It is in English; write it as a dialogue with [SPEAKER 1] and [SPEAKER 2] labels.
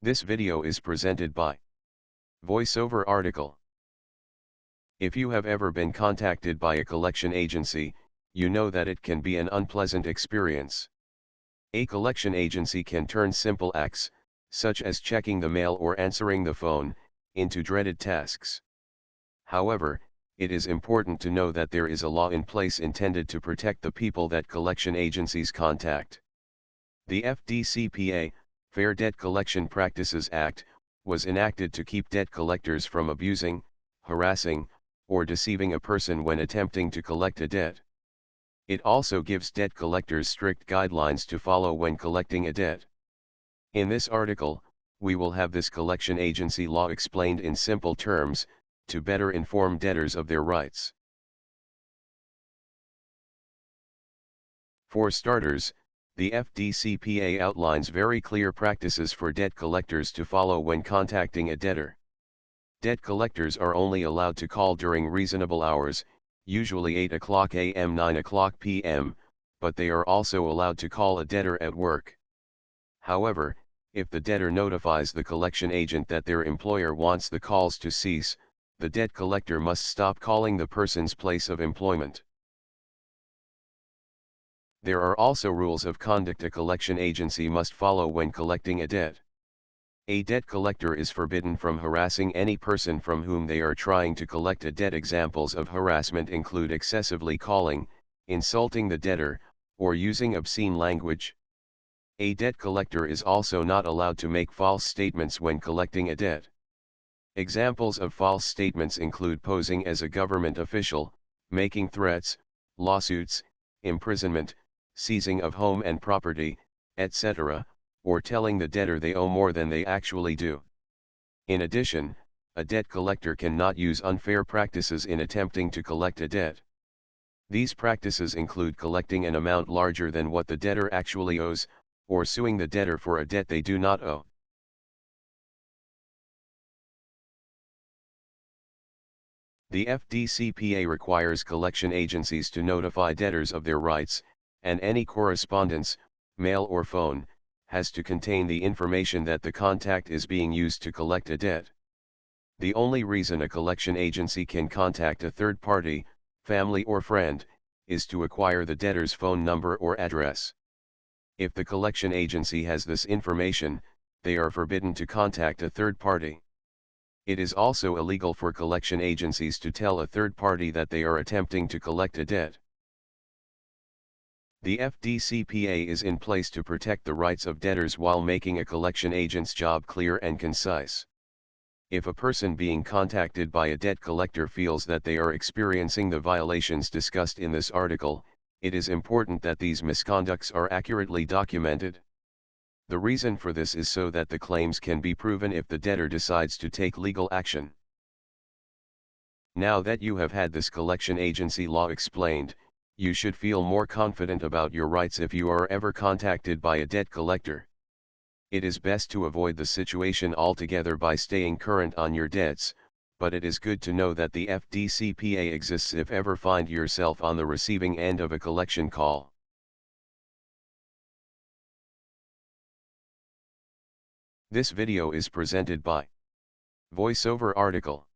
[SPEAKER 1] This video is presented by VoiceOver Article. If you have ever been contacted by a collection agency, you know that it can be an unpleasant experience. A collection agency can turn simple acts, such as checking the mail or answering the phone, into dreaded tasks. However, it is important to know that there is a law in place intended to protect the people that collection agencies contact. The FDCPA, Fair Debt Collection Practices Act, was enacted to keep debt collectors from abusing, harassing, or deceiving a person when attempting to collect a debt. It also gives debt collectors strict guidelines to follow when collecting a debt. In this article, we will have this collection agency law explained in simple terms, to better inform debtors of their rights. For starters, the FDCPA outlines very clear practices for debt collectors to follow when contacting a debtor. Debt collectors are only allowed to call during reasonable hours, usually 8 o'clock a.m. 9 o'clock p.m., but they are also allowed to call a debtor at work. However, if the debtor notifies the collection agent that their employer wants the calls to cease, the debt collector must stop calling the person's place of employment. There are also rules of conduct a collection agency must follow when collecting a debt. A debt collector is forbidden from harassing any person from whom they are trying to collect a debt. Examples of harassment include excessively calling, insulting the debtor, or using obscene language. A debt collector is also not allowed to make false statements when collecting a debt. Examples of false statements include posing as a government official, making threats, lawsuits, imprisonment, seizing of home and property, etc., or telling the debtor they owe more than they actually do. In addition, a debt collector cannot use unfair practices in attempting to collect a debt. These practices include collecting an amount larger than what the debtor actually owes, or suing the debtor for a debt they do not owe. The FDCPA requires collection agencies to notify debtors of their rights, and any correspondence, mail or phone, has to contain the information that the contact is being used to collect a debt. The only reason a collection agency can contact a third party, family or friend, is to acquire the debtor's phone number or address. If the collection agency has this information, they are forbidden to contact a third party. It is also illegal for collection agencies to tell a third party that they are attempting to collect a debt. The FDCPA is in place to protect the rights of debtors while making a collection agent's job clear and concise. If a person being contacted by a debt collector feels that they are experiencing the violations discussed in this article, it is important that these misconducts are accurately documented. The reason for this is so that the claims can be proven if the debtor decides to take legal action. Now that you have had this collection agency law explained, you should feel more confident about your rights if you are ever contacted by a debt collector. It is best to avoid the situation altogether by staying current on your debts, but it is good to know that the FDCPA exists if ever find yourself on the receiving end of a collection call. This video is presented by VoiceOver Article.